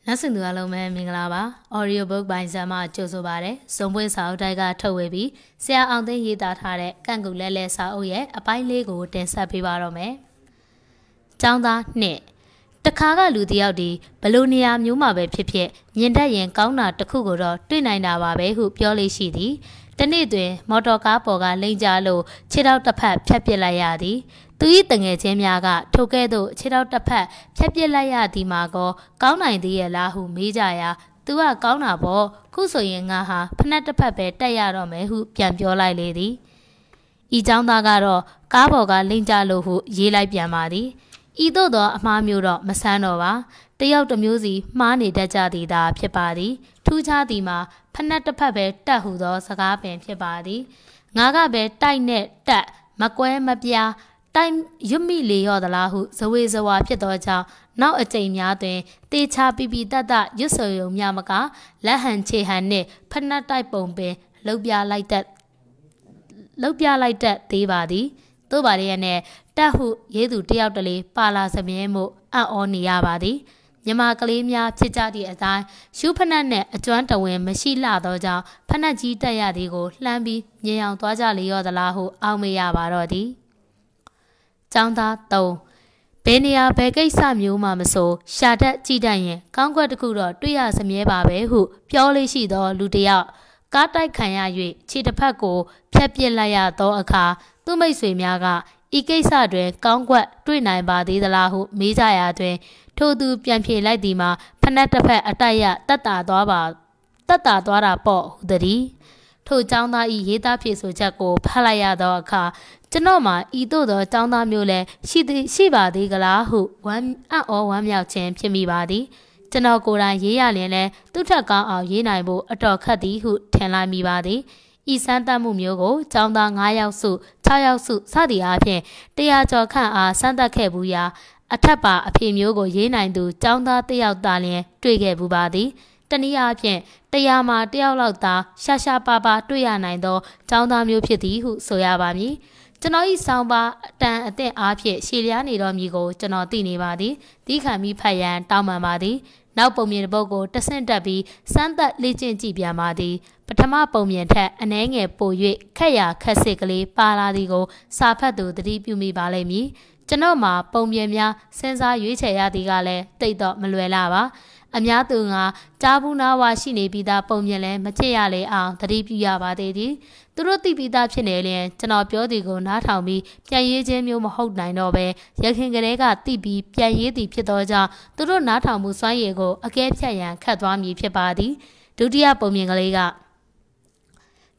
Nothing to allow me Minglava, audiobook by Zama Josobare, some way south I got Towebi, say out the ye that had it, can go lele sao ye, a pine lego, then sapivaro. Down that ne. The Kaga Ludiaudi, Balonia, Numa Pipi, Yendayan, Kauna, Takugoro, 29 Awabe, who purely shidi. The Nidwe, Motoka Poga, Linjalo, chit out the pep, Chapilayadi. To eat the Yamiaga, Togedo, chit out the pep, Chapilayadi Mago, Kauna the Lahu, Mijaya, Tua Kauna Bo, Kuso Yangaha, Panata Pepe, Tayarome, who Piampiola lady. E down the Garo, Kaboga, Linjalo, who ye like Yamadi. Ido do Mamuro, Masanova, the out the music, Mani Dajadi da Piepadi, Tujadima, Panata Pape, Tahudo, Sagape, Piepadi, Nagabe, Tine, Ta, Makwe Mapia, Time Yumi Leo the Lahu, the ways of Pietoja, now a tame yade, Te Chapibi Dada, Yuso Yamaka, Lahan Chehane, Panata Pompe, Lobia like that, Devadi. Tobadi and Tahu Yedu Diabdali, Pala Samiemo, Aoni Yabadi, Yamakalimia, Chichadi Azai, Shupanane, a joint win, Machila Doja, Panaji Tayadigo, Lambi, Yang Twaja Leo the Lahu, Alme Yabarodi. Janda Do Benia Begay Samu Mamaso, Shada Chidaye, Conquer the Kuro, 3 years a Miebabe, who purely she do Ludia, Gata Kanya, Chitapaco, Pepilaya do a car. Tu may swim yaga, Ike Sadre, Conquet, 29 body the Lahu, Mijaya Dre, Todu Piampi Ladima, Panatape Ataya, Tata Dora Po, the To Janda Yeta Piso Jaco, Palaya do car, Janoma, Ido the Janda Mule, Shiba de Galahu, 1 or 1 yao chen, Pimi body. Janogora Yea Lene, Tutaka or Yenaibo, a dog cuddy who tell me body. E Santa Mumiogo, Janda Ngayao Su, Tayao Su, Sadi Ape, Dea Joka, Santa Kebuya, a tapa, a pimiogo yenaidu, Janda Dea Dalian, Twige Bubadi, Tania Pien, Deama Dea Lauta, Shasha Baba, Duyanaido, Janda Mupiti, who soyabami. Janoi Samba, Dan Ate Ape, Shiliani Romigo, Janotini Badi, Dikami Payan, Tamamadi. Now Pomian Bogo doesn't be Santa Legend Gibiamadi, Patama Pomian Tat, and Enge Poye, Kaya, Casigli, Paladigo, Sapadu, the deep Yumi Balemi, Janoma, Pomiamia, Senza Yuchea di Gale, Te dot Maluelava, Amiatunga, Jabuna Washini Bida Pomiale, Mateale, the deep Yaba dedi. Turoti Bida Chenelian, Janopio digo, not how me, Piaye Jemio Mahog Ninobe, Yakingarega, Tibi, Piaye di Pietoja, Turo Nata Musayego, a gay Piayan, Catwami Piabadi, Dudia Pomingalega.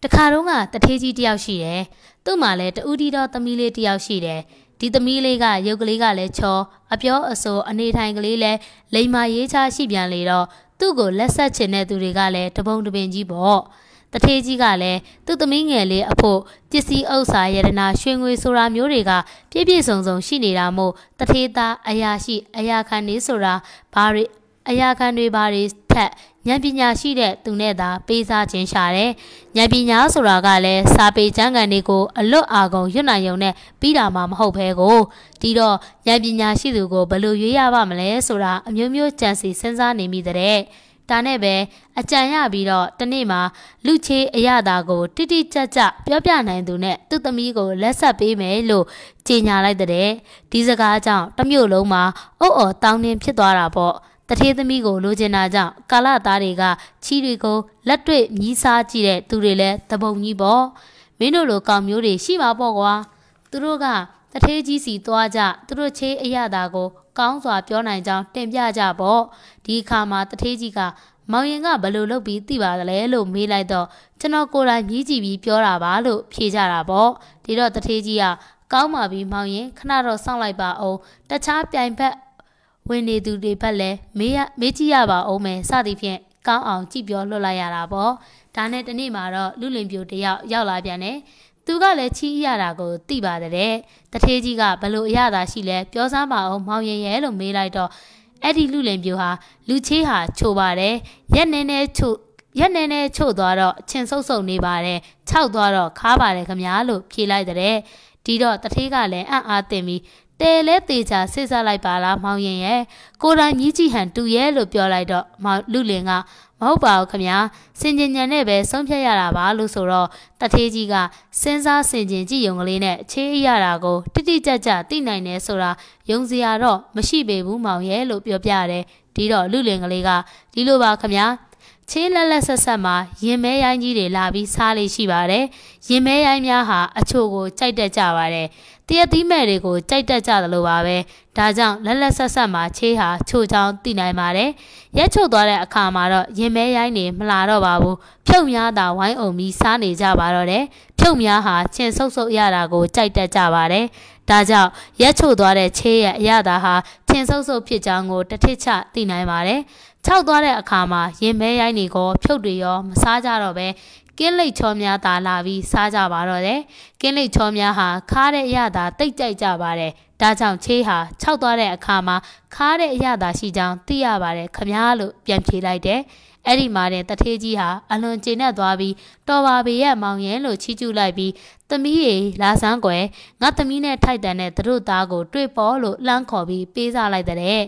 The Karunga, the Teji Diaushire, Tumale, the Udido, the Mile Diaushire, did the Milega, Yogliga lecho, a pure so, a netangle, Lema Yeta Shibian Lido, Tugo, Lessa Chene to regale, the bone to Benji Bo. The Teji Gale, to the Mingele, a po, Jissy Osa Yerena, Shingwe Sura Muriga, Pibi Sonzo, Shiniramo, the Teta, Ayashi, Ayakani Sura, Bari, Ayakani Baris, Tat, Yabinya Shide, Tuneda, Pesa Chenshare, Yabinya Sura Gale, Sape Janganico, a lo ago, Yunayone, Pida Mam Hopego, Dido, Yabinya Shidugo, Balu Yabamale, Sura, Mumu Chansi, Senza Nimi the day. Tanebe, a Jaya Bido, Tanema, Luce Ayadago, Titi Chacha, Piapiana Dune, Tutamigo, Lessa Pime, Lo, Tina like the day, Tizaga, Tamuloma, oh, town named Piedora Bo, the Tedamigo, Lugenaja, Kala Tariga, Chirico, Latwe, Nisa Chile, Turile, Taboni Bo, Minolo Camuri, Shiva Boga, Turuga, the Teji Toaja, Turuche Ayadago. Council of Pionanja, Tempia Jabo, D. Kama, the Tejiga, Mauyanga, Balulo, Bitiva, Lelo, Milado, Janokora, Yiji, Piora Balu, Pijarabo, Dido the Tejia, Kauma be Mauye, Canaro Sunlight Bao, the chap Yampa, when they do the Pele, Mejiaba, Ome, Sadipian, Kao on Tibio Lolayarabo, Tanet and Nimaro, Lulimbio de Yalabiane. Tugale chi yarago, tiba de the Tejiga, Balu Yada Shile, Piosama, Mauye Yellow Melido, Eddie Lulembuha, Luceha, Chobare, Yanene Chodoro, Chenso Nibare, Chaudoro, Cabare Camialo, Pila de Dido, the Tegale, and Atemi, တဲလဲတေချာစစ်စားလိုက်ပါလားမောင်ရင်ရဲ့ကိုတိုင်မြည်ကြည့်ဟန်တူရဲ့လို့ပြောလိုက်တော့မောင်လူလင်ကမဟုတ်ပါဘူးခင်ဗျာစင်ကျင်ညံနဲ့ပဲဆုံးဖြတ်ရတာပါလို့ဆိုတော့တထေးကြီးကစဉ်းစားဆင်ခြင်ကြည့်ရုံကလေးနဲ့ချေးရတာကိုတိတိကျကျသိနိုင်တယ်ဆိုတာယုံစရာတော့မရှိပေဘူးမောင်ရဲ့လို့ပြောပြတယ်ဒီတော့လူလင်ကလေးကဒီလိုပါခင်ဗျာချေးလက်လက်ဆက်ဆက်မှာရင်မဲရိုင်းကြီးတွေလာပြီးစားလေးရှိပါတယ်ရင်မဲရိုင်းများဟာအချို့ကိုကြိုက်တတ်ကြပါတယ်တရက်သီးမဲ့တွေကိုကြိုက်တတ်ကြသလိုပါပဲဒါကြောင့်လက်လက်ဆက်ဆက်မှာချေးဟာချိုချောင်းသိနိုင်ပါတယ်ရက်ချုပ်သွားတဲ့အခါမှာတော့ရင်မဲရိုင်းတွေမလာတော့ပါဘူးဖြုတ်များသာဝိုင်းအောင်ပြီးစားနေကြပါတော့တယ်ဖြုတ်များဟာချင်းဆုပ်ဆုပ်ရတာကိုကြိုက်တတ်ကြပါတယ်ဒါကြောင့်ရက်ချုပ်သွားတဲ့ချေးရဲ့အရသာဟာချင်းဆုပ်ဆုပ်ဖြစ်ကြောင်းကိုတစ်ထစ်ချသိနိုင်ပါတယ်ခြောက်သွားတဲ့အခါမှာရင်မဲရိုင်းတွေကိုဖြုတ်တွေရောမစားကြတော့ပဲကင်းလိတ်ချောများသာလာပြီးစားကြပါတော့တယ်ကင်းလိတ်ချောများဟာခါတဲ့အရသာတိတ်ကြိုက်ကြပါတယ်ဒါကြောင့်ချေးဟာခြောက်သွားတဲ့အခါမှာခါတဲ့အရသာရှိကြောင်းသိရပါတယ်ခမားလို့ပြန်ဖြေလိုက်တယ်အဲ့ဒီမှာတဲ့တထေးကြီးဟာအလွန်ကျေနပ်သွားပြီးတော်ပါပေရဲ့မောင်ရင်လို့ချီးကျူးလိုက်ပြီးသမီးရေလာစမ်းကွယ်ငါသမီးနဲ့ထိုက်တန်တဲ့သူတို့သားကိုတွေ့ပေါ်လို့လှမ်းခေါ်ပြီးပေးစားလိုက်တဲ့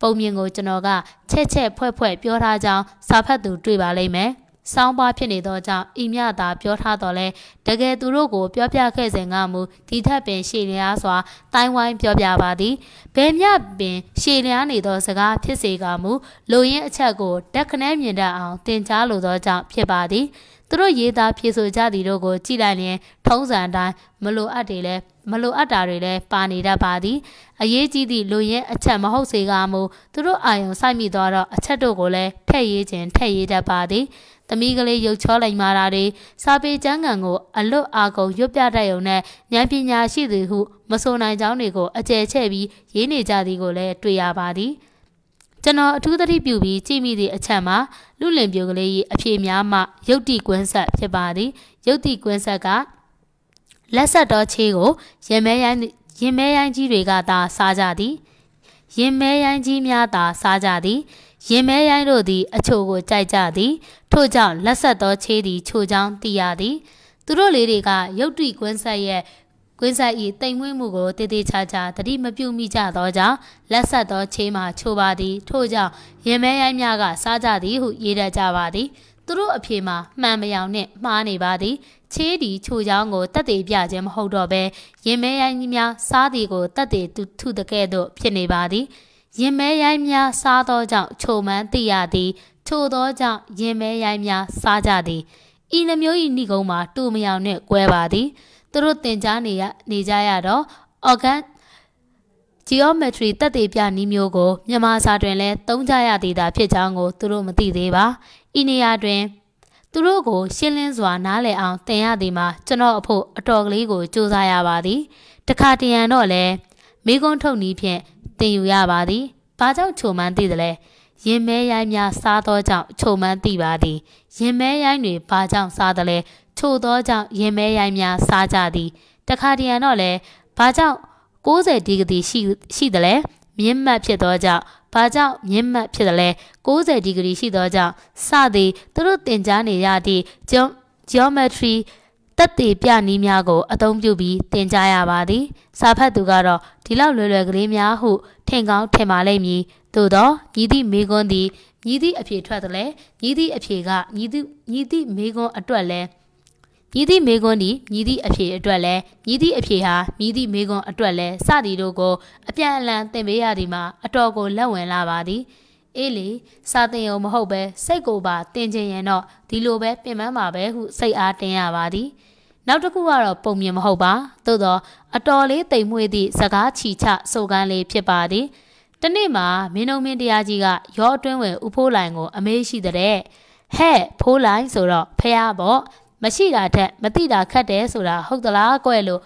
ပုံမြင်ကိုကျွန်တော်ကချက်ဖွဲ့ပြောထားကြောင်းစာဖတ်သူတွေ့ပါလိမ့်မယ်။စောင်းပါဖြစ်နေသောကြောင့်အိမြသာပြောထားတော်လဲတကယ်သူတို့ကိုပြောပြခဲ့စဉ်ကမူဒီထက်ပင်ရှေလျားစွာတိုင်းဝိုင်းပြောပြပါသည်။ဘယ်မြပင်ရှေလျားနေသောစကားဖြစ်စေကမူလူရင်းအချက်ကိုတက်ခနဲမြင်တတ်အောင်တင်ကြားလိုသောကြောင့်ဖြစ်ပါသည်။သူတို့ရေးသားဖြေဆိုကြသည်တို့ကိုကြည့်လိုက်ရင်ထုံးစံတိုင်းမလိုအပ်တာတွေလည်းပါနေတတ်ပါသည်အရေးကြီးသည့်လူရင်းအချက်မဟုတ်စေကမူသူတို့အာရုံစိုက်မိသွားတော့အချက်တို့ကိုလည်းထည့်ရေးခြင်းထည့်ရေးတတ်ပါသည်သမီးကလေးရုပ်ချောလိုက်မာတာတွေစာပေကျမ်းဂန်ကိုအလွတ်အာကုန်ရွတ်ပြတတ်ရုံနဲ့ဉာဏ်ပညာရှိသူဟုမဆိုနိုင်ကြောင်းတွေကိုအကျယ်ချဲ့ပြီးရေးနေကြသည်ကိုလည်းတွေ့ရပါသည်ကျွန်တော်အထူးသတိပြုပြီးကြည့်မိသည့်အချက်မှာလူလင်ပြိုကလေး၏အဖြေများမှရုပ်တိကွင်းဆက်ဖြစ်ပါသည်ရုပ်တိကွင်းဆက်ကလက်ဆက်တော်ချေးကိုရင်မဲရိုင်းကြီးတွေကသာစားကြသည်ရင်မဲရိုင်းကြီးများသာစားကြသည်ရင်မဲရိုင်းတို့သည်အချို့ကိုကြိုက်ကြသည်ထို့ကြောင့်လက်ဆက်တော်ချေးသည်ချိုချောင်းသိရသည်သူတို့လေးတွေကရုပ်တိကွင်းဆက်၏တိမ်မွေးမှုကိုတည်တည်ချာချာသတိမပြုမိကြသောကြောင့်လက်ဆက်သောချေးမှချိုပါသည်ထို့ကြောင့်ရင်မဲရိုင်းများကစားကြသည်ဟုရေးတတ်ကြပါသည်သူတို့အဖြေမှာမှန်မယောင်နှင့်မှားနေပါသည်ချေးသည်ချိုချောင်းကိုတက်သေးပြခြင်းမဟုတ်တော့ဘဲရင်မဲရိုင်းများစားသည်ကိုတက်သေးထုတကဲ့သို့ဖြစ်နေပါသည်ရင်မဲရိုင်းများစားသောကြောင့်ချိုမှန်းသိရသည်ချိုသောကြောင့်ရင်မဲရိုင်းများစားကြသည်ဤနှမျိုး၏ဏိကုံးမှာတူမယောင်နှင့်ကွဲပါသည်သူတို့သင်ကြားနေကြရတော့ organ geometry တက်သေးပြနည်းမျိုးကိုမြန်မာစာတွင်လည်းသုံးကြရသည်သာဖြစ်ကြောင်းကိုသူတို့မသိသေးပါဤနေရာတွင်သူတို့ကိုရှင်းလင်းစွာနားလည်အောင်သင်ရသည်မှာကျွန်တော်အဖို့အတော်ကလေးကိုစူးစမ်းရပါသည်တခါတရံတော့လည်းမိကုန်းထုတ်နည်းဖြင့်သင်ယူရပါသည်ဘာကြောင့်ချိုမှန်းသိသလဲရင်မဲရိုင်းများစားသောကြောင့်ချိုမှန်းသိပါသည်ရင်မဲရိုင်းတွေဘာကြောင့်စားသလဲချိုသောကြောင့်ရင်မဲရိုင်းများစားကြသည်တခါတရံတော့လည်းဘာကြောင့်90ဒီဂရီရှိသလဲမြင့်မှတ်ဖြစ်သောကြောင့်ဘာကြောင့်မြင့်မှတ်ဖြစ်သလဲ90ဒီဂရီရှိသောကြောင့်စသည်သူတို့သင်ကြားနေရသည့် geometry တက်သေးပြနည်းများကိုအသုံးပြုပြီးသင်ကြားရပါသည်စာဖတ်သူကတော့ဒီလောက်လွယ်လွယ်ကလေးများဟုထင်ကောင်းထင်ပါလိမ့်မည်သို့သောညီသည့်မိကွန်းသည်ညီသည့်အဖြေထွက်သလဲညီသည့်အဖြေကညီသည့်မိကွန်းအတွက်လဲညီသည့်မိကွန်းသည်ညီသည့်အဖြေအတွက်လဲညီသည့်အဖြေဟာညီသည့်မိကွန်းအတွက်လဲစသည်တို့ကိုအပြန်အလှန်သင်ပေးရသည်မှာအတော်ကိုလက်ဝင်လာပါသည်အေးလေစာသင်ရုံမဟုတ်ပဲစိတ်ကိုပါသင်ခြင်းရင်တော့ဒီလိုပဲပြင်ပန်းပါပဲဟုစိတ်အားတင်ရပါသည်နောက်တစ်ခုကတော့ပုံမြင်မဟုတ်ပါသို့တော့အတော်လေးတိမ်မွေ့သည့်စကားချီချဆိုကန်းလေးဖြစ်ပါသည်တနေ့မှာမင်းတို့မင်းတရားကြီးကရောအတွင်းဝင်ဦးဖိုးလိုင်ကိုအမေးရှိတဲ့ဟဲ့ဖိုးလိုင်ဆိုတော့ဖះပေါ့မရှိတာထက်မသိတာခက်တယ်ဆိုတာဟုတ်သလားကွဲ့လို့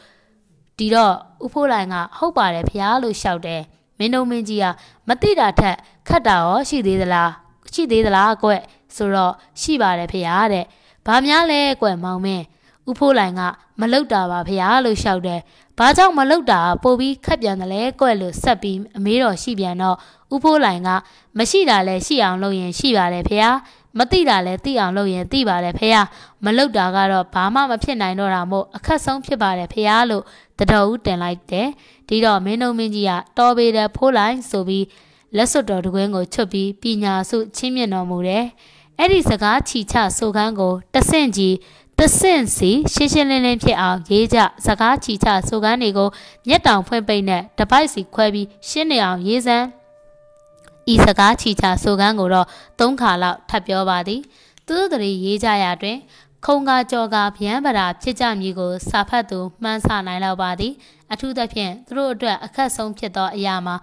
ဒီတော့ဦးဖိုးလိုင်ကဟုတ်ပါတယ်ဖះလို့ရှောက်တယ်မင်းတို့မင်းကြီးကမသိတာထက်ခက်တာရောရှိသေးသလားကွဲ့ဆိုတော့ရှိပါတယ်ဖះတဲ့ဘာများလဲကွဲ့မောင်မင်းဦးဖိုးလိုင်ကမလောက်တာပါဖះလို့ရှောက်တယ်ဘာကြောင့်မလောက်တာပို့ပြီးခက်ပြန်တယ်လဲကွဲ့လို့ဆက်ပြီးအမေးတော်ရှိပြန်တော့ဦးဖိုးလိုင်ကမရှိတာလဲရှိအောင်လုပ်ရင်ရှိပါတယ်ဖះ မသိတာလဲသိအောင်လုပ်ရင်သိပါတယ်ဖေ။မလုပ်တာကတော့ဘာမှမဖြစ်နိုင်တော့တာမို့အခက်ဆုံးဖြစ်ပါတယ်ဖေလို့တတော်ဦးတင်လိုက်တယ်။ဒီတော့မင်းတို့မင်းကြီးကတော်ပေတယ်ဖိုးလိုက်ဆိုပြီးလက်စွပ်တော်တကွင်းကိုချွတ်ပြီးပညာစုချင်းမြင့်တော်မူတယ်။အဲ့ဒီစကားချီချဆိုခန်းကိုတဆင့်ကြီးတဆင့်စီရှင်းရှင်းလင်းလင်းဖြစ်အောင်ရေးကြစကားချီချဆိုခန်းတွေကိုမျက်တောင်ဖွင့်ပိတ်နဲ့တပိုက်စီခွဲပြီးရှင်းနေအောင်ရေးစမ်းဤစကားချီချဆိုခန်းကိုတော့3ခါလောက်ထပ်ပြောပါသည်သူတို့တွေရေးကြရတွင်ခုံကကြော်ကဗျမ်းပရာဖြစ်ကြမည်ကိုစာဖတ်သူမှန်းဆနိုင်လောက်ပါသည်အထူးသဖြင့်သူတို့အတွက်အခက်ဆုံးဖြစ်သောအရာမှာ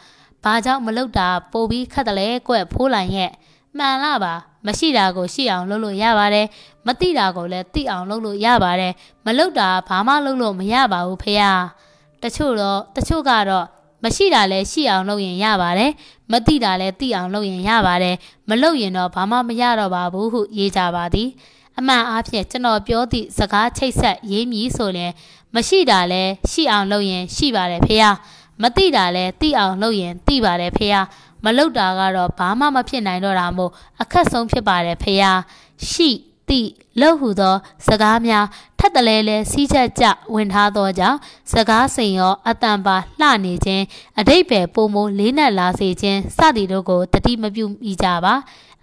ဘာကြောင့်မလုပ်တာပိုပြီးခက်တယ်လဲကွဖိုးလိုက်ရဲ့မှန်လားပါမရှိတာကိုရှိအောင်လုပ်လို့ရပါတယ်မသိတာကိုလည်းသိအောင်လုပ်လို့ရပါတယ်မလုပ်တာဘာမှလုပ်လို့မရပါဘူးဖေ။တချို့ကတော့မရှိတာလည်းရှိအောင်လုပ်ရင်ရပါတယ်မသိတာလည်းသိအောင်လုပ်ရင်ရပါတယ်မလုပ်ရင်တော့ဘာမှမရတော့ပါဘူးဟုရေးကြပါသည်အမှန်အားဖြင့်ကျွန်တော်ပြောသည့်စကားချိတ်ဆက်ရေးမည်ဆိုရင်မရှိတာလည်းရှိအောင်လုပ်ရင်ရှိပါတယ်ဖေ။မသိတာလည်းသိအောင်လုပ်ရင်သိပါတယ်ဖေ။မလုပ်တာကတော့ဘာမှမဖြစ်နိုင်တော့တာမို့အခက်ဆုံးဖြစ်ပါတယ်ဖေ။ရှိတိလို့ဟုသောစကားများထပ်တလဲလဲစီးချက်ကြဝင်ထားသောကြောင့်စကားစိန်ရောအတန်ပါလှနေခြင်းအတိတ်ပဲပုံမလေးနက်လာစေခြင်းစသည်တို့ကိုတတိမပြုမိကြပါ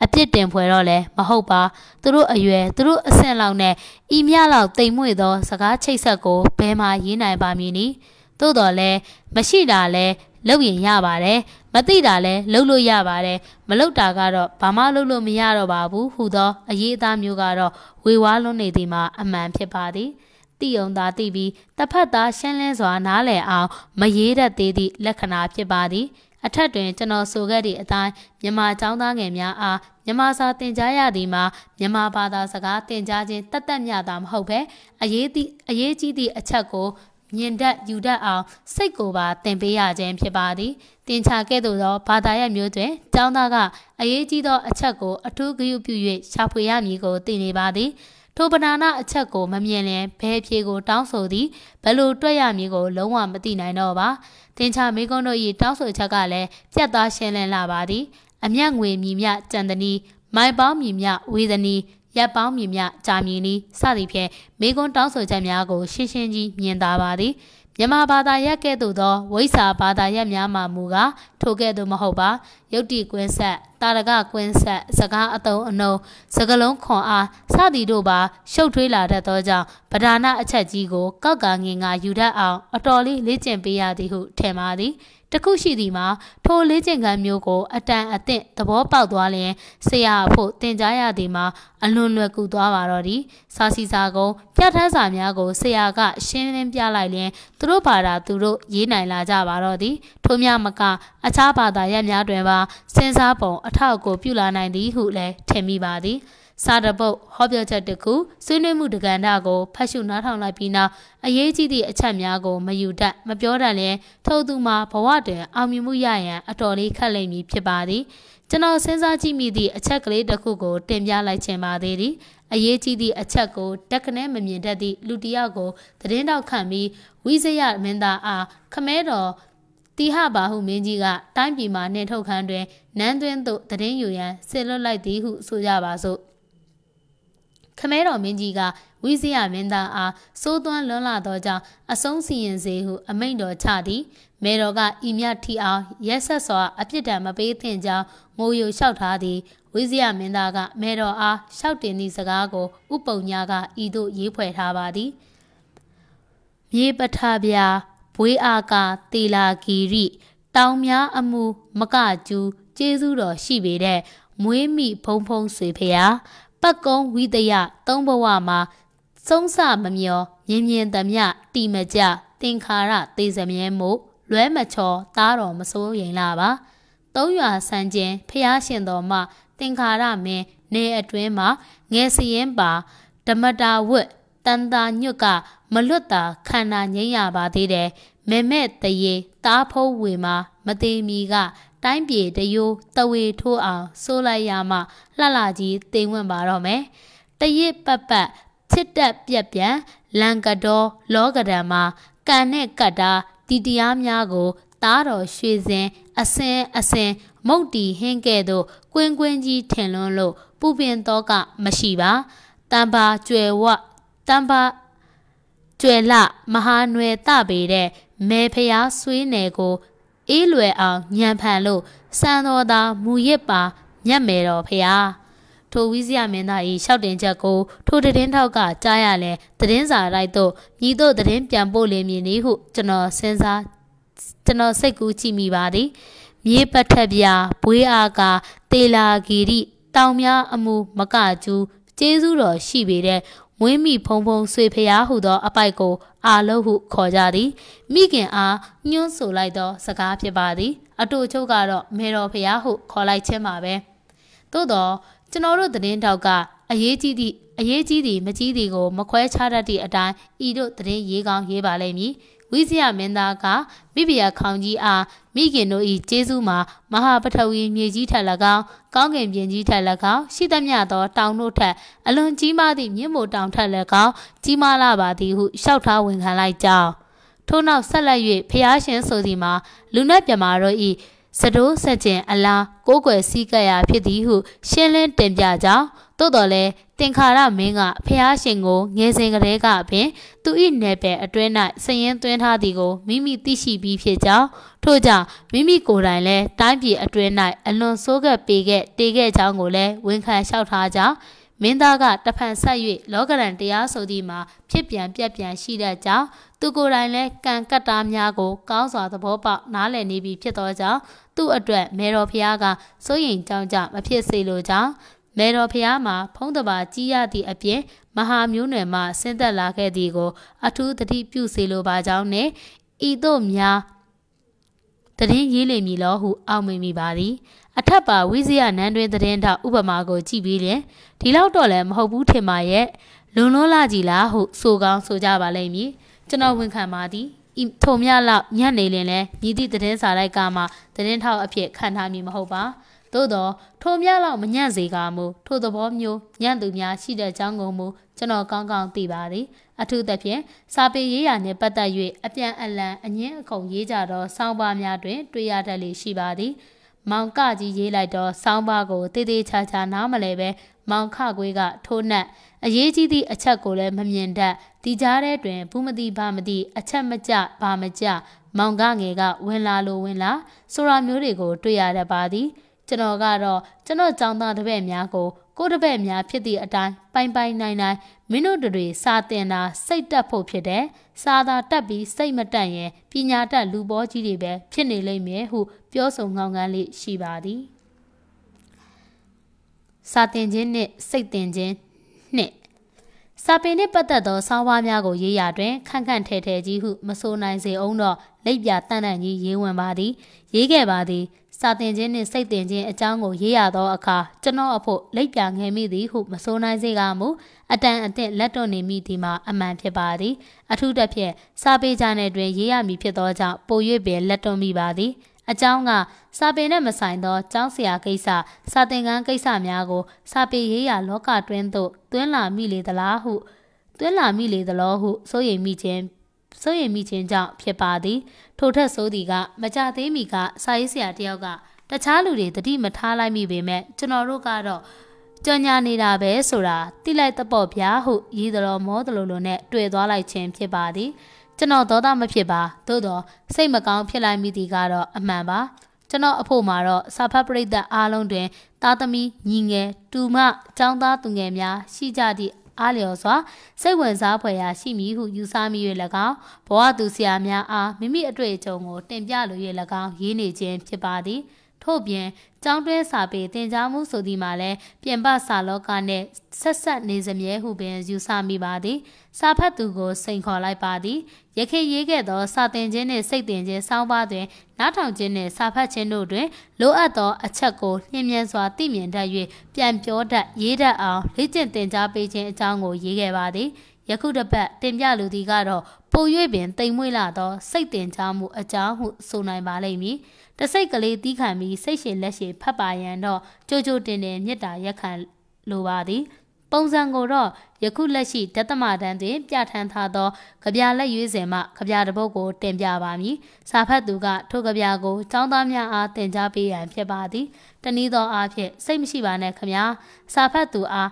အပြစ်တင်ဖွယ်တော့လဲမဟုတ်ပါသူတို့အရွယ်သူတို့အဆင့်လောက်နဲ့ဤမြလောက်တိမ်မွေ့သောစကားချိတ်ဆက်ကိုဘယ်မှာရေးနိုင်ပါမည်နည်းသို့တော်လဲမရှိတာလဲလုပ်ရင်ရပါတယ်မသိတာလဲလုပ်လို့ရပါတယ်မလုပ်တာကတော့ဘာမှလုပ်လို့မရတော့ပါဘူးဟူသောအရေးအသားမျိုးကတော့ဝေဝါးလွန်းနေသည်မှာအမှန်ဖြစ်ပါသည်တိယုံသာသိပြီးတစ်ဖက်သားရှင်းလင်းစွာနားလည်အောင်မရေးတတ်သေးသည့်လက္ခဏာဖြစ်ပါသည်အထက်တွင်ကျွန်တော်ဆိုခဲ့သည့်အတိုင်းမြန်မာကျောင်းသားငယ်များအားမြန်မာစာသင်ကြားရသည်မှာမြန်မာဘာသာစကားသင်ကြားခြင်းတတ်မျှတာမဟုတ်ဘဲအရေးကြီးသည့်အချက်ကိုမြင်တတ်ယူတတ်အောင်စိတ်ကိုပါသင်ပေးရခြင်းဖြစ်ပါသည်တင်ချခဲ့သို့သောဘာသာရပ်မျိုးတွင်ကျောင်းသားကအရေးကြီးသောအချက်ကိုအထူးဂရုပြု၍ရှာဖွေရမည်ကိုသိနေပါသည်ထိုပဏာနာအချက်ကိုမမြင်ရင်ဘယ်ဖြေကိုတောင်းဆိုသည်ဘယ်လိုတွက်ရမည်ကိုလုံးဝမသိနိုင်တော့ပါတင်ချမိကုန်းတို့၏တောင်းဆိုချက်ကလည်းပြတ်သားရှင်းလင်းလာပါသည်အမျက်ငွေမြည်မြကြံတနီမိုင်ပေါင်းမြည်မြဝေဒနီရပ်ပေါင်းမြည်မြကြာမြည်နီစသည်ဖြင့်မိကုန်းတောင်းဆိုချက်များကိုရှင်းရှင်းကြီးမြင်သာပါသည်မြန်မာဘာသာရပ်ကဲ့သို့သောဝိဇ္ဇာဘာသာရပ်များမှာမူကားထိုကဲ့သို့မဟုတ်ပါယုတ်တိကွင်းဆက်တာရကကွင်းဆက်စကားအတုံအနှုံစကလုံးခွန်အားစသည်တို့ပါရှုပ်ထွေးလာတတ်သောကြောင့်ပဓာနာအချက်ကြီးကိုကောက်ကငင်ကယူတတ်အောင်အတော်လေးလေ့ကျင့်ပေးရသည်ဟုထင်ပါသည်တခုရှိသည်မှာထိုလေ့ကျင့်ခန်းမျိုးကိုအတန်အသင့်သဘောပေါက်သွားလျင်ဆရာအဖို့သင်ကြားရသည်မှာအလွန်လွယ်ကူသွားပါတော့သည်စာစီစာကုံပြဋ္ဌာန်းစာများကိုဆရာကရှင်းလင်းပြလိုက်လျင်သူတို့ဘာသာသူတို့ရေးနိုင်လာကြပါတော့သည်ထိုများမကအခြားဘာသာရပ်များတွင်ပါစဉ်းစားပုံအထောက်အကူပြုလာနိုင်သည်ဟုလည်းထင်မိပါသည်စာတပုတ်ဟောပြောချက်တစ်ခုဆွေးနွေးမှုတက္ကန္တကိုဖတ်ရှုနားထောင်လိုက်ပြီးနောက်အရေးကြီးသည့်အချက်များကိုမယူတတ်မပြောတတ်လျင်ထိုသူမှာဘဝတွင်အောင်မြင်မှုရရန်အတော်လေးခက်လိမ့်မည်ဖြစ်ပါသည်ကျွန်တော်စဉ်းစားကြည့်မိသည့်အချက်ကလေးတစ်ခုကိုတင်ပြလိုက်ခြင်းပါသေးသည်အရေးကြီးသည့်အချက်ကိုတက်ကနေမမြင်တတ်သည့်လူတစ်ယောက်ကိုသတင်းတောက်ခံပြီးဝိဇယမင်းသားအားခမဲတော်တိဟပါဟုမင်းကြီးကတိုင်းပြည်မှာနှင်ထုတ်ခန်းတွင်နန်းသွင်းသို့သတင်းယူရန်ဆင်လွတ်လိုက်သည်ဟုဆိုကြပါစို့ခမဲတော်မင်းကြီးကဝိဇယမင်းသားအားစိုးသွမ်းလွန်းလာသောကြောင့်အဆုံးစီရင်စေဟုအမိန့်တော်ချသည်မေတော်ကဤမြထီအောင်ရက်ဆက်စွာအပြစ်ဒဏ်မပေးသင့်ကြောင်းငိုယိုလျှောက်ထားသည်ဝိဇယမင်းသားကမေတော်အားလျှောက်တင်သည့်စကားကိုဥပုံညာကဤသို့ရေးဖွဲ့ထားပါသည်မြေပထဗျာဘွေးအာကာတေလာဂီရိတောင်များအမှုမကကျူးကျေးဇူးတော်ရှိပေတဲ့မွေးမိဖုံဖုံဆွေဖျားပတ်ကုံးဝိတယသုံးဘဝမှာစုံစမမျောမြင်မြင်သမျှတိမကြသင်္ခါရသေစမြဲမို့လွဲမချောသားတော်မစိုးရင်လာပါသုံးရွာဆန်းခြင်းဖျားရှင်တော်မှသင်္ခါရမင်းနေအတွင်းမှာငယ်စရင်ပါဓမ္မတာဝတ်တန်တာညွတ်ကမလွတ်တာခန္ဓာငြိမ်းရပါသေးတယ်မဲမဲ့တရေသားဖုံးဝေမှာမသေးမီကတိုင်းပြည်တယိုးတဝေထိုးအောင်ဆိုးလိုက်ရမှလှလှကြီးတိမ်ဝင်ပါတော့မယ်တရစ်ပတ်ပတ်ချစ်တက်ပြက်ပြန်လန်ကတော်လောကဒံမှာကန်နဲ့ကတ်တာတီတရားများကိုသားတော်ရွှေစင်အစင်မုတ်တီဟင်းကဲ့သို့ ကွင်းကွင်းကြီးထင်လွန်းလို့ပူပင်တော့ကမရှိပါတန်ပါကျွယ်ဝတန်ပါကျွယ်လမဟာနွယ်တပေတဲ့မဲဖျားဆွေးနယ်ကိုအေးလွယ်အောင်ညံဖန်လို့စံတော်သာမူရစ်ပါမြတ်မယ်တော်ဖျားထိုဝိဇယမင်းသား၏ရှောက်တင်ချက်ကိုထိုသတင်းထောက်ကကြားရလဲသတင်းစာရိုက်တော့ညီတို့သတင်းပြန်ပို့လေမည်နည်းဟုကျွန်တော်စိတ်ကူးကြည့်မိပါသည်မြေပထက်ပြဘွေးအားကတေလာဂီရိတောင်များအမှုမကကျူးကျေးဇူးတော်ရှိပေတဲ့မွေးမိဖုံဖုံဆွေဖျားဟုသောအပိုက်ကိုအာလို့ဟုခေါ်ကြသည်မိခင်အားညွှန်းဆိုလိုက်သောစကားဖြစ်ပါသည်အတူချုပ်ကတော့မေတော်ဖျားဟုခေါ်လိုက်ခြင်းပါပဲသို့တော့ကျွန်တော်တို့သတင်းတောက်ကအရေးကြီးသည့်မကြီးသည်ကိုမခွဲခြားတတ်သည့်အတိုင်းဤတို့သတင်းရေးကောင်းရေးပါလိမ့်မည်ဝိဇယမင်းသားကမိဖုရားခေါင်ကြီးအားမိခင်တို့၏ကျေးဇူးမှာမဟာပထဝီမြေကြီးထက်၎င်းကောင်းကင်ပြင်ကြီးထက်၎င်းရှိသမျှသောတောင်တို့ထက်အလွန်ကြီးမားသည့်မြင့်မို့တောင်ထက်၎င်းကြီးမားလာပါသည်ဟုလျှောက်ထားဝန်ခံလိုက်ကြောင်းထို့နောက်ဆက်လက်၍ဖျားရှင်ဆိုသည်မှာလူနတ်မြမာတို့၏စတိုးဆက်ကျင်အလားကိုးကွယ်စည်းကပ်ရာဖြစ်သည်ဟုရှင်းလင်းတင်ပြကြောင်းသို့တော်လည်းတင်ခါရမင်းကဖျားရှင်ကိုငယ်စဉ်ကတည်းကပင်သူ၏နယ်ပယ်အတွင်း၌စည်ရင်သွင်းထားသည်ကိုမိမိသိရှိပြီးဖြစ်ကြောင်းထို့ကြောင့်မိမိကိုယ်တိုင်လည်းတိုင်းပြည်အတွင်း၌အလွန်ဆိုးကပ်ပေခဲ့တေခဲ့ကြောင်းကိုလည်းဝန်ခံလျှောက်ထားကြောင်းမင်းသားကတဖန်ဆက်၍လောကရန်တရားဆိုသည်မှာဖြစ်ပြန်ပြက်ပြန်ရှိတတ်ကြောင်းသူကိုယ်တိုင်လည်းကံကတ္တာများကိုကောင်းစွာသဘောပေါက်နားလည်နေပြီဖြစ်သောကြောင့်သူ့အတွက်မေတော်ဖျားကစိုးရိမ်ကြောင်းကြမဖြစ်စေလိုကြောင်းမေတော်ဖျားမှာဖုံးတပါကြီးရသည့်အပြင်မဟာမျိုးနွယ်မှဆင်းသက်လာခဲ့သည်ကိုအထူးသတိပြုစေလိုပါကြောင်းနဲ့ဤသို့များသတင်းရေးလိမ့်မည်လောဟုအောက်မေ့မိပါသည်အထက်ပါဝိဇယနန်းတွင်သတင်းထောက်ဥပမာကိုကြည့်ပြီးလျင်ဒီလောက်တော့လည်းမဟုတ်ဘူးထင်ပါရဲ့လွန်လွန်းလာကြည်လားဟုဆိုကောင်းဆိုကြပါလိမ့်မည်ကျွန်တော်ဝန်ခံပါသည်ထိုမြလောက်ညံ့နေလင်လဲညီသည့်သတင်းစာလိုက်ကမှသတင်းထောက်အဖြစ်ခံထားမည်မဟုတ်ပါသို့တော့ထိုမြလောက်မညံ့စေကမူထိုသဘောမျိုးညံ့သူများရှိတဲ့ကြောင်းကိုမူကျွန်တော်ကောင်းကောင်းသိပါသည်အထူးသဖြင့်စာပေရေးရာနှင့်ပတ်သက်၍အပြန်အလှန်အငင်းအခုံရေးကြသောစောင်းပါများတွင်တွေ့ရတတ်လေရှိပါသည်မောင်ကကြီးရေးလိုက်သောစောင်းပါကိုတေးသေးချာချာနားမလဲပဲမောင်ခကွေးကထိုးနှက်အရေးကြီးသည့်အချက်ကိုလည်းမမြင်တတ်ဒီကြားထဲတွင်ဘူးမသိဘာမသိအချက်မကျဘာမကျမောင်ကငယ်ကဝင်လာလိုဝင်လာဆိုတာမျိုးတွေကိုတွေ့ရတတ်ပါသည်ကျွန်တော်ကတော့ကျွန်တော်ចောင်းသားတပည့်များကိုကိုတပည့်များဖြစ်သည့်အတိုင်းပိုင်နိုင်မင်းတို့တွေစာတင်တာစိတ်တက်ဖို့ဖြစ်တယ်စာသာတက်ပြီးစိတ်မတက်ရင်ပညာတတ်လူပေါ်ကြီးတွေပဲဖြစ်နေလိမ့်မယ်ဟုပြောဆိုငောင်းငန်းလေးရှိပါသည်စာတင်ခြင်းနှင့်စိတ်တင်ခြင်းနှင့်စာပေနှင့်ပတ်သက်သောဆောင်းပါးများကိုရေးရာတွင်ခန့်ခန့်ထဲထဲကြီးဟုမဆိုနိုင်စေအောင်တော့လက်ပြတန်တန်ကြီးရေးဝင်ပါသည်ရေးခဲ့ပါသည်စာတင်ခြင်းနှင့်စိတ်တင်ခြင်းအကြောင်းကိုရေးရသောအခါကျွန်တော်အဖို့လက်ပြငယ်မိသည်ဟုမဆိုနိုင်စေကမူအတန်အသင့်လက်တွန့်နေမိသည်မှာအမှန်ဖြစ်ပါသည်အထူးသဖြင့်စာပေကြနယ်တွင်ရေးရမည်ဖြစ်သောကြောင့်ပို၍ပင်လက်တွန့်မိပါသည်အကြောင်းကစာပေနှင့်မဆိုင်သောကျောင်းဆရာကိစ္စစာသင်ခန်းကိစ္စများကိုစာပေရေးရာလောကတွင်သို့သွင်းလာမိလေသလားဟုစိုးရိမ်မိခြင်းကြောင့်ဖြစ်ပါသည်ထိုထက်ဆိုသည်ကမကြသေးမီကစာရေးဆရာတယောက်ကတခြားလူတွေတတိမထားလိုက်မိပေမဲ့ကျွန်တော်တို့ကတော့ကြော်ညာနေတာပဲဆိုတာတိလိုက်တပေါ့ဗျာဟုရေးတော်မောသလိုနဲ့တွေ့သွားလိုက်ခြင်းဖြစ်ပါသည်ကျွန်တော်ဒေါသမဖြစ်ပါသို့တော့စိတ်မကောင်းဖြစ်လိုက်မိသည်ကတော့အမှန်ပါကျွန်တော်အဖို့မှာတော့စာဖတ်ပရိသတ်အားလုံးတွင်သားသမီးညီငယ်တူမចောင်းသားသူငယ်များရှိကြသည့်အားလျော်စွာစိတ်ဝင်စားဖွယ်ရာရှိမည်ဟုယူဆမိ၍၎င်းဘဝသူဆရာများအားမိမိအတွေ့အကြုံကိုတင်ပြလို၍၎င်းရေးနေခြင်းဖြစ်ပါသည်ထို့ပြင်ကျောင်းတွင်းစာပေသင်ကြားမှုဆိုသည်မှာလည်းပြင်ပစာလောကနှင့်ဆက်နေစမြဲဟုပင်ယူဆမိပါသည်စာဖတ်သူကိုစိန်ခေါ်လိုက်ပါသည်ရခေရေးခဲ့သောစာသင်ခြင်းနှင့်စိတ်သင်ခြင်းစောင်းပါတွင်နားထောင်ခြင်းနှင့်စာဖတ်ခြင်းတို့တွင်လိုအပ်သောအချက်ကိုလျင်မြန်စွာသိမြင်တတ်၍ပြန်ပြောတတ်ရေးတတ်အောင်လေ့ကျင့်သင်ကြားပေးခြင်းအကြောင်းကိုရေးခဲ့ပါသည်ယခုတစ်ပတ်တင်ပြလိုသည်ကတော့ပို၍ပင်တိမ်မွေ့လာသောစိတ်တင်ကြားမှုအကြောင်းဟုဆိုနိုင်ပါလိမ့်မည်တစိတ်ကလေးတီးခံပြီးစိတ်ရှည်လက်ရှည်ဖတ်ပါရန်တော့ကြိုတင်မေတ္တာရက်ခံလိုပါသည် ပုံစံကိုတော့ယခုလက်ရှိဒသမတန်းတွင်ပြဋ္ဌာန်းထားသောကဗျာလက်ရွေးစင်မှကဗျာတစ်ပုဒ်ကိုတင်ပြပါမည်စာဖတ်သူကထိုကဗျာကိုចောင်းသားများအားသင်ကြားပေးရန်ဖြစ်ပါသည်တနည်းသောအားဖြင့်စိတ်မရှိပါနဲ့ခမညာစာဖတ်သူအား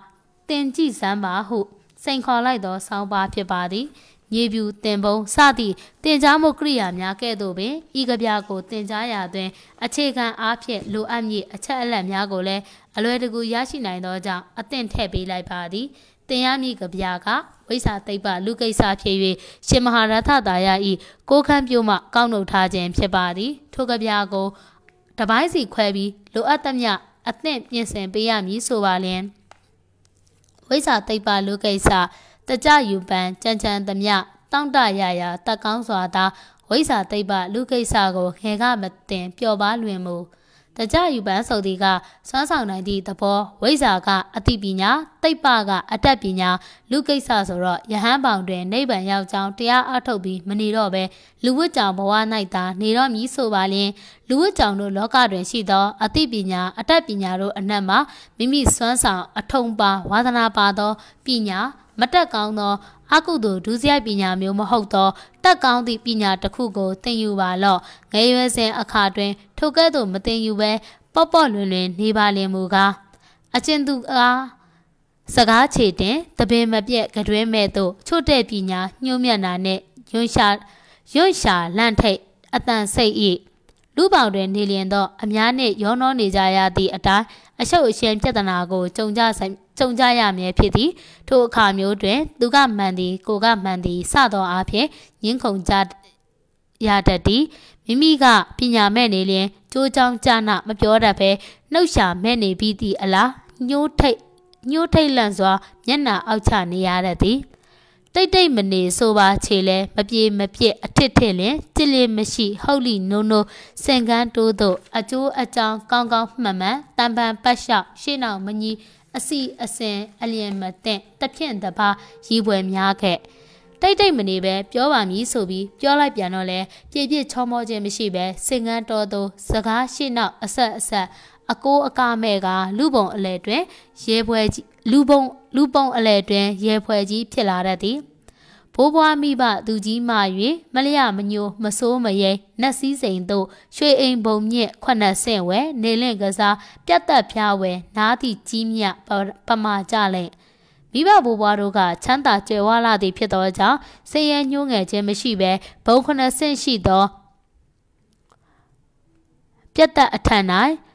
သင်ကြည့်စမ်းပါဟုစိန်ခေါ်လိုက်သောဆောင်းပါးဖြစ်ပါသည်မြေပြူတင်ပုံစသည့်တင်ကြားမှုကိရိယာများကဲ့သို့ပင်ဤကဗျာကိုတင်ကြားရာတွင်အခြေခံအားဖြင့်လိုအပ်မည့်အချက်အလက်များကိုလည်းအလွယ်တကူရရှိနိုင်သောကြောင့်အသင့်ထည့်ပေးလိုက်ပါသည်တင်ရမည့်ကဗျာကဝိစာသိပ္ပလူကိစ္စဖြစ်၍ရှင်မဟာရသသာယ၏ကိုခန့်ပြို့မှကောက်နှုတ်ထားခြင်းဖြစ်ပါသည်ထိုကဗျာကိုတပိုင်းစီခွဲပြီးလိုအပ်သမျှအသင့်ပြင်ဆင်ပေးရမည်ဆိုပါလျင်ဝိစာသိပ္ပလူကိစ္စတကြယူပန်ကြံကြံသမျှတောင့်တရရတက်ကောင်းစွာသာဝိစာသိပ္ပလူကိစ္စကိုငယ်ကမတင်ပျော်ပါလွင်မူတကြယူပန်ဆိုသည်ကစွမ်းဆောင်နိုင်သည့်သဘောဝိစာကအသိပညာသိပ္ပကအတတ်ပညာလူကိစ္စဆိုတော့ယဟန်ပေါင်တွင်နိဗ္ဗာန်ရောက်ကြောင်းတရားအထုတ်ပြီးမနေတော့ပဲလူဝတ်ကြောင်ဘဝ၌သာနေတော့မည်ဆိုပါလျင်လူဝတ်ကြောင်တို့လောကတွင်ရှိသောအသိပညာအတတ်ပညာတို့အနက်မှာမိမိစွမ်းဆောင်အထုံပါဝါသနာပါသောပညာမတက်ကောင်းသောအကုသိုလ်ဒုစရိုက်ပညာမျိုးမဟုတ်သောတက်ကောင်းသည့်ပညာတစ်ခုကိုသင်ယူပါလော့ငယ်ရွယ်စဉ်အခါတွင်ထိုကဲ့သို့မသင်ယူဘဲပေါ့ပေါ့လွင်လွင်နေပါလင်မူကားအကျဉ်သူအားစကားချေတင်တပင်မပြက်ကတွင်မဲ့သို့ချို့တဲ့ပညာညှို့မြတ်နာနှင့်ရွံ့ရှာလန့်ထိတ်အတန်စိတ်၏လူပေါတွင်နေလျင်တော့အများနှင့်ရောနှောနေကြရသည့်အတိုင်းအရှုပ်အရှင်းပြဿနာကိုကြုံကြရမည်ဖြစ်သည်ထိုအခါမျိုးတွင်သူကမှန်သည်ကိုကမှန်သည်စသောအားဖြင့်ငင်းခုန်ကြရတတ်သည်မိမိကပညာမဲ့နေလျင်ကြိုးကြောင်ကြနာမပြောတတ်ဘဲနှုတ်ရှာမဲ့နေပြီးသည့်အလားညှိုးထိတ်လန့်စွာမျက်နှာအောက်ချနေရတတ်သည်တိတ်မနေဆိုပါချေလဲမပြေမပြစ်အထစ်ထစ်လင်ကြည်လင်မရှိဟုတ်လီနိုးနိုးစင်ကန်းတိုးတို့အကျိုးအကြောင်းကောင်းကောင်းမှန်မှန်တန်ပန်ပတ်လျှောက်ရှေ့နောက်မကြီးအစီအစဉ်အလျင်မသိတဖြင့်တပါရီပွဲများခဲ့တိတ်မနေပဲပြောပါမည်ဆိုပြီးပြောလိုက်ပြန်တော့လဲပြည့်ပြည့်ချောမောခြင်းမရှိပဲစင်ကန်းတော်သူစကားရှေ့နောက်အဆက်အကိုးအကားမဲ့ကလူပုံအလဲတွင်ရဲပွဲကြီးလူပုံအလဲတွင်ရဲပွဲကြီးဖြစ်လာတတ်သည်ဘိုးဘွားမိဘသူကြီးမှ၍မလျမညိုမစိုးမရိနတ်စည်းစိန်တို့ရွှေအိမ်ဘုံမြင့်9ဆင့်ဝဲနေလင့်ကစားပြတ်သက်ဖျားဝဲနားသည့်ကြီးမြပမာကြလဲမိဘဘိုးဘွားတို့ကချမ်းသာကြွယ်ဝလာသည်ဖြစ်သောကြောင့်ဆင်းရဲညှိုးငယ်ခြင်းမရှိဘဲဘုံ9ဆင့်ရှိသောပြတ်သက်အထက်၌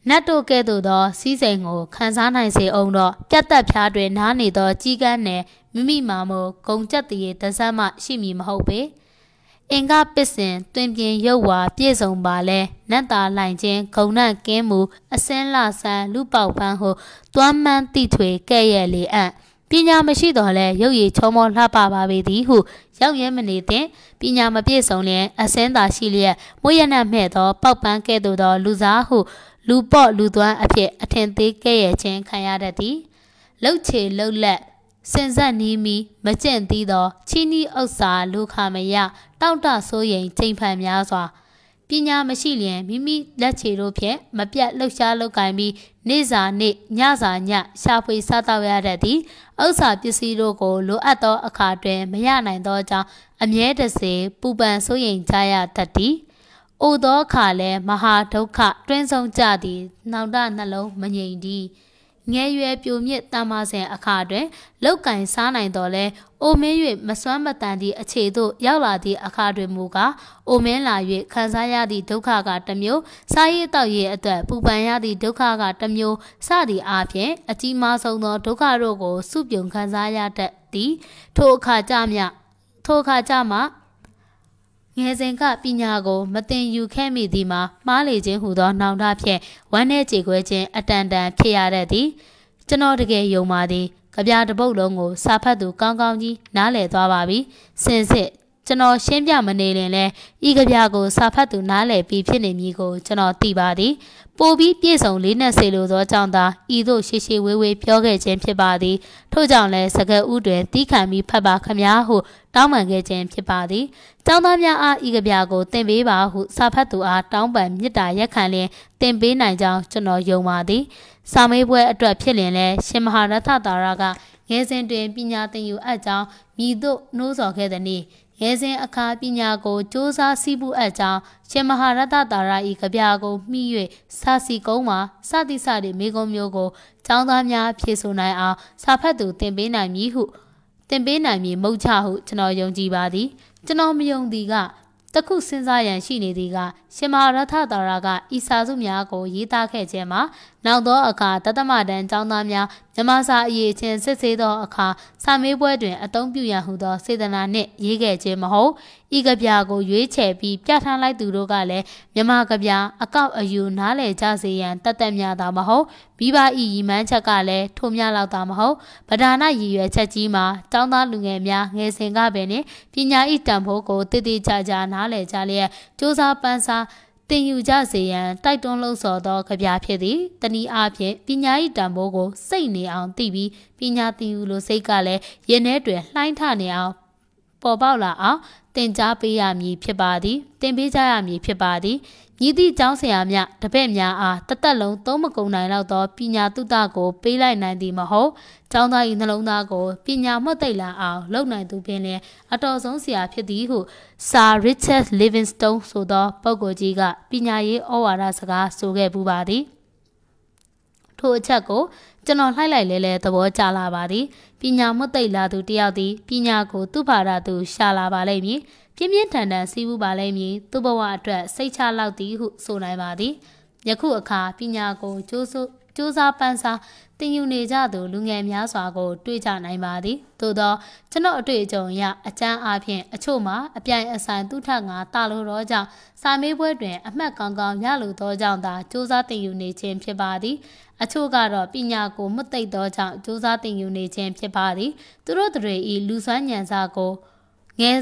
နတ်တို့ကဲ့သို့သောစီးစိမ်ကိုခန်းစားနိုင်စေအောင်တော့ပြတ်သက်ဖျားတွင်နားနေသောကြီးကန်းနယ်မိမိမာမို့ဂုံကြက်တည်းတစမ်းမှရှိမည်မဟုတ်ပေအင်္ဂပစ္စင်တွင်ပြင်ရုပ်ဝါပြည့်စုံပါလဲနတ်သားလိုက်ခြင်းဂုံနတ်ကင်းမူအစင်းလာဆန်းလူပေါပန်းဟုသွားမှန်းတိထွေကဲ့ရဲ့လေအံ့ပညာမရှိတော့လဲရုပ်ရည်ချောမောလှပပါပေသည်ဟုရောက်ရဲမနေသည့်ပညာမပြည့်စုံလျင်အစင်းသာရှိလျက်မွေးရနတ်မဲ့သောပေါပန်းကဲ့သို့သောလူစားဟုလူပေါ့လူသွမ်းအဖြစ်အထင်သေးကဲ့ရဲ့ခြင်းခံရတတ်သည်လှုပ်ချေလှုပ်လက်စင်ဆက်နီးမီမကျင့်သေးသောချီနီဥစ္စာလူခမယတောင့်တဆိုးရင်ချိန်ဖန်များစွာပညာမရှိလျင်မိမိလက်ချေတို့ဖြင့်မပြတ်လှုပ်ရှားလှုပ်ကိုင်ပြီးနေ့စာနေ့ညစာညရှာဖွေစားတော့ရတတ်သည်ဥစ္စာပစ္စည်းတို့ကိုလိုအပ်သောအခါတွင်မရနိုင်သောကြောင့်အမြဲတစေပူပန်ဆိုးရင်ကြရတတ်သည်အိုသောအခါလဲမဟာဒုက္ခတွင်းဆုံးကြသည်နှောင်တနှလုံးမငြိမ်သည်ငယ်ရွယ်ပြိုမြစ်တမ္မာစဉ်အခါတွင်လောက်ကင်စားနိုင်တော်လဲအိုမင်း၍မစွမ်းမတန်သည့်အခြေသို့ရောက်လာသည့်အခါတွင်မူကားအိုမင်းလာ၍ခံစားရသည့်ဒုက္ခကတစ်မျိုးစားရည်တောက်ရည်အတွက်ပူပန်ရသည့်ဒုက္ခကတစ်မျိုးစသည့်အားဖြင့်အကြီးမားဆုံးသောဒုက္ခတို့ကိုစုပြုံခံစားရတတ်သည်ထိုအခါကြမှငယ်စဉ်ကပညာကိုမသင်ယူခဲ့မိသည်မှာမှားလေခြင်းဟူသောနှောင်တဖြင့်ဝမ်းနည်းကြေကွဲခြင်းအတန်တန်ဖြစ်ရတတ်သည်ကျွန်တော်တကယ်ယုံပါသည်ကဗျာတစ်ပုဒ်လုံးကိုစာဖတ်သူကောင်းကောင်းကြီးနားလည်သွားပါပြီစင်စစ်ကျ ကျွန်တော်ရှင်းပြမနေရင်လဲဤကဗျာကိုစာဖတ်သူနားလည်ပြီးဖြစ်နေမည်ကိုကျွန်တော်သိပါသည်ပိုပြီးပြည့်စုံလေးနက်စေလိုသောကြောင့်သာဤသို့ရှေရှေဝေးဝေးပြောခဲ့ခြင်းဖြစ်ပါသည်ထို့ကြောင့်လဲစကားဥတွင်တီးခံပြီးဖတ်ပါခမည်းဟုတောင်းပန်ခဲ့ခြင်းဖြစ်ပါသည်ကျောင်းသားများအားဤကဗျာကိုသင်ပေးပါဟုစာဖတ်သူအားတောင်းပန်မေတ္တာရက်ခံလျင်သင်ပေးနိုင်ကြောင်းကျွန်တော်ယုံပါသည်စာမေးပွဲအတွက်ဖြစ်လျင်လဲရှင်မဟာရသသာရကငယ်စဉ်တွင်ပညာသင်ယူအပ်ကြောင်းမြည်သို့နှိုးဆော်ခဲ့သည်နှင့်ငယ်စဉ်အခါပညာကိုစ조사စီးပူအပ်ကြောင်းရှင်မဟာရသသာရဤကဗျာကိုမှီ၍စာစီကုန်းမှာစသည့်စသည့်မိကုံးမျိုးကိုကျောင်းသားများဖြေဆိုနိုင်အောင်စာဖတ်သူသင်ပေးနိုင်မည်မဟုတ်ချဟုကျွန်တော်ယုံကြည်ပါသည်ကျွန်တော်မယုံသည်ကတခုစဉ်းစားရန်ရှိနေသည်ကရှင်မဟာရသသာရကဤစာစုများကိုရေးသားခဲ့ခြင်းမှာနောက်သောအခါတသမတန်ကျောင်းသားများမြန်မာစာအရေးချင်းစစ်ဆေးသောအခါစာမေးပွဲတွင်အသုံးပြုရန်ဟူသောစေတနာနှင့်ရေးခဲ့ခြင်းမဟုတ်ဤကဗျာကိုရွေးချယ်ပြီးပြဋ္ဌာန်းလိုက်သူတို့ကလည်းမြန်မာကဗျာအကောက်အယူနားလည်ကြစေရန်တတ်များသာမဟုတ်မိဘဤရည်မှန်းချက်ကလည်းထိုများလောက်သာမဟုတ်ဗဒါနရည်ရွယ်ချက်ကြီးမှာကျောင်းသားလူငယ်များငယ်စဉ်ကပင်နှင့်ပညာဤတန်ဖိုးကိုတည်တည်ကြကြနားလည်ကြလျက်စ조사ပန်းစားတင်ယူကြစေရန်တိုက်တွန်းလှုံ့ဆော်သောကဗျာဖြစ်သည်တနည်းအားဖြင့်ပညာ၏တန်ဖိုးကိုစိတ်နေအောင်သိပြီးပညာသင်ယူလိုစိတ်ကလည်းရင်ထဲတွင်လှိုင်းထနေအောင်ပေါ်ပေါက်လာအောင်သင်ကြားပေးရမည်ဖြစ်ပါသည်သင်ပေးကြရမည်ဖြစ်ပါသည်ညီသည့်ကျောင်းဆရာများတပည့်များအားတသက်လုံးသုံးမကုန်နိုင်တော့သောပညာသုတကိုပေးလိုက်နိုင်သည်မဟုတ်ကျောင်းသား၏နှလုံးသားကိုပညာမှတ်သိလာအောင်လုပ်နိုင်သူပင်လည်းအတော်ဆုံးဆရာဖြစ်သည်ဟုဆာ Richard Livingstone ဆိုသောပုဂ္ဂိုလ်ကြီးကပညာရေးဩဝါဒစကားဆိုခဲ့ပူပါသည်ထိုအချက်ကိုကျွန်တော်လှိုက်လိုက်လဲသဘောကျလာပါသည်ပညာမှတ်သိလာသူတယောက်သည်ပညာကိုသူ့ဘာသာသူရှာလာပါလိမ့်မည်ပြင်းပြင်းထန်ထန်စီးပူးပါလိမ့်မည်သူ့ဘဝအတွက်စိတ်ချလောက်သည်ဟုဆိုနိုင်ပါသည်ယခုအခါပညာကိုစ조사ပန်းစားတင်ယူနေကြသူလူငယ်များစွာကိုတွေ့ကြနိုင်ပါသည်သို့သောကျွန်တော်အတွေ့အကြုံအရအကျမ်းအားဖြင့်အချို့မှာအပြိုင်အဆိုင်သူထငါတာလိုတော့ကြောင့်စာမေးပွဲတွင်အမှတ်ကောင်းကောင်းရလိုသောကြောင့်သာစ조사တင်ယူနေခြင်းဖြစ်ပါသည်အချို့ကတော့ပညာကိုမသိသောကြောင့်စ조사တင်ယူနေခြင်းဖြစ်ပါသည်သူတို့တွေဤလူစွမ်းဉာဏ်စာကိုငယ်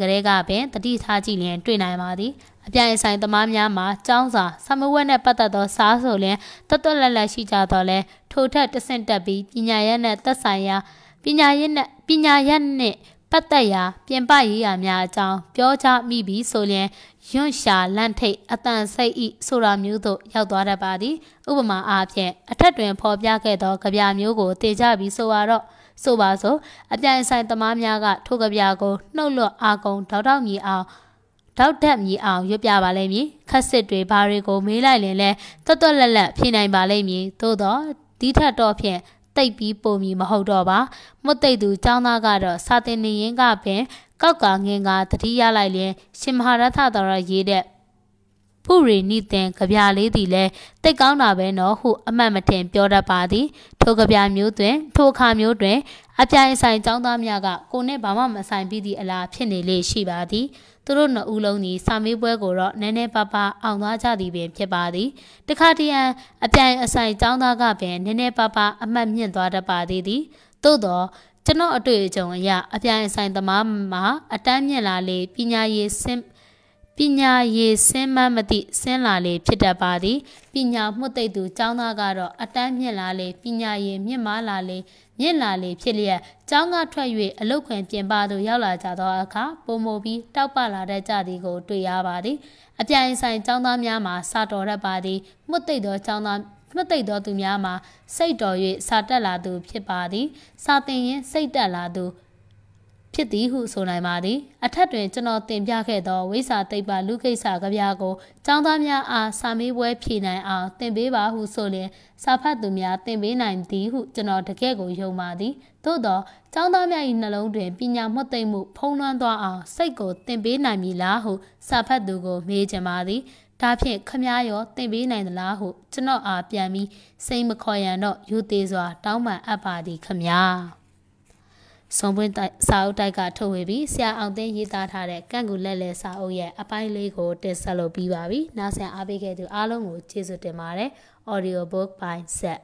ကလေးကပင်တတိထားကြည့်လျင်တွေ့နိုင်ပါသည်အပြိုင်ဆိုင်သမားများမှာကျောင်းစာဆမဝက်နှင့်ပတ်သက်သောစားဆိုလျင်တွတ်လက်လက်ရှိကြတော့လဲထိုထက်တဆင့်တက်ပြီးပညာရပ်နှင့်သက်ဆိုင်ရာပညာရပ်နှင့်ပတ်သက်ရာပြင်ပရေးရာများအကြောင်းပြောကြမိပြီးဆိုလျင်ယွန့်ရှာလန့်ထိတ်အတန်စိတ်ဤဆိုတာမျိုးသို့ရောက်သွားတတ်ပါသည်ဥပမာအားဖြင့်အထက်တွင်ဖော်ပြခဲ့သောကြပြမျိုးကိုတင်ကြပြီးဆိုပါစို့အပြိုင်ဆိုင်သမားများကထိုကြပြကိုနှုတ်လွတ်အာကုံတောက်တက်မြည်အောင်ရွတ်ပြပါလိမ့်မည်ခက်စစ်တွေဘာတွေကိုမေးလိုက်ရင်လဲတွတ်လက်ဖြေနိုင်ပါလိမ့်မည်သို့တော့ဒီထက်တော့ဖြင့်တိတ်ပြီးပုံမီမဟုတ်တော့ပါမွတ်သိပ်သူចောင်းသားကတော့စာတင်နေရင်ကပင်ကောက်ကငင်ကတတိရလိုက်လျင်ရှင်မဟာရသသာရရေးတဲ့ဖူရီနိသင်ကြပြလေးသည်လဲတိတ်ကောင်းတာပဲနော်ဟုအမှတ်မထင်ပြောတတ်ပါသည်ထိုကြပြမျိုးတွင်ထိုအခါမျိုးတွင်အပြိုင်ဆိုင်ចောင်းသားများကကိုနဲ့ဘာမှမဆိုင်ပြီးသည့်အလားဖြစ်နေလေရှိပါသည်သူတို့နှစ်ဦးလုံးသည်စာမေးပွဲကိုတော့နည်းနည်းပါးပါးအောင်သွားကြသည်ပင်ဖြစ်ပါသည်တခါတည်းအပြိုင်အဆိုင်ចောင်းသားကပင်နည်းနည်းပါးပါးအမှတ်မြင့်သွားတတ်ပါသည်သို့တော့ကျွန်တော်အတွေ့အကြုံအရအပြိုင်အဆိုင်သမားမှာအတန်းမြင့်လာလေပညာရေးစင်းမမသိဆင်းလာလေဖြစ်တတ်ပါသည်ပညာမှုသိသူចောင်းသားကတော့အတန်းမြင့်လာလေပညာရေးမြင့်မားလာလေမြင့်လာလေဖြစ်လျက်ចောင်းကထွက်၍အလုတ်ခွင်ပြင်ပသို့ရောက်လာကြသောအခါပုံမပြီးတောက်ပလာတတ်ကြသည်ကိုတွေ့ရပါသည်အပြိုင်ဆိုင်ចောင်းသားများမှာစာတော်တတ်ပါသည်မှုသိသောចောင်းသားမသိသောသူများမှာစိတ်တော်၍စာတက်လာသူဖြစ်ပါသည်စာသင်ရင်စိတ်တက်လာသူဖြစ်သည်ဟုဆိုနိုင်ပါသည်အထက်တွင်ကျွန်တော်တင်ပြခဲ့သောဝိစာသိပ္ပလူကိစ္စကြပြကိုကျောင်းသားများအားစာမေးပွဲဖြေနိုင်အောင်သင်ပေးပါဟုဆိုလျင်စာဖတ်သူများသင်ပေးနိုင်သည်ဟုကျွန်တော်တကယ်ကိုယုံပါသည်သို့သောကျောင်းသားများ၏နှလုံးတွင်ပညာမှတ်သိမ့်မှုဖုံးလွှမ်းသွားအောင်စိတ်ကိုသင်ပေးနိုင်မည်လားဟုစာဖတ်သူကိုမေးချင်ပါသည်ဒါဖြင့်ခမားရောသင်ပေးနိုင်သလားဟုကျွန်တော်အားပြန်ပြီးစိတ်မခေါ်ရန်တော့ယူသေးစွာတောင်းပန်အပ်ပါသည်ခမားဆုံးပွင့်စာအုပ်တိုက်ကထုတ်ဝေပြီးဆရာအောင်သိန်းရေးသားထားတဲ့ကန့်ကူလက်လဲစာအုပ်ရဲ့အပိုင်းလေးကိုတင်ဆက်လုပ်ပြီးပါပြီ။နားဆင်အားပေးခဲ့သူအားလုံးကိုကျေးဇူးတင်ပါတယ်။ Audio book by Set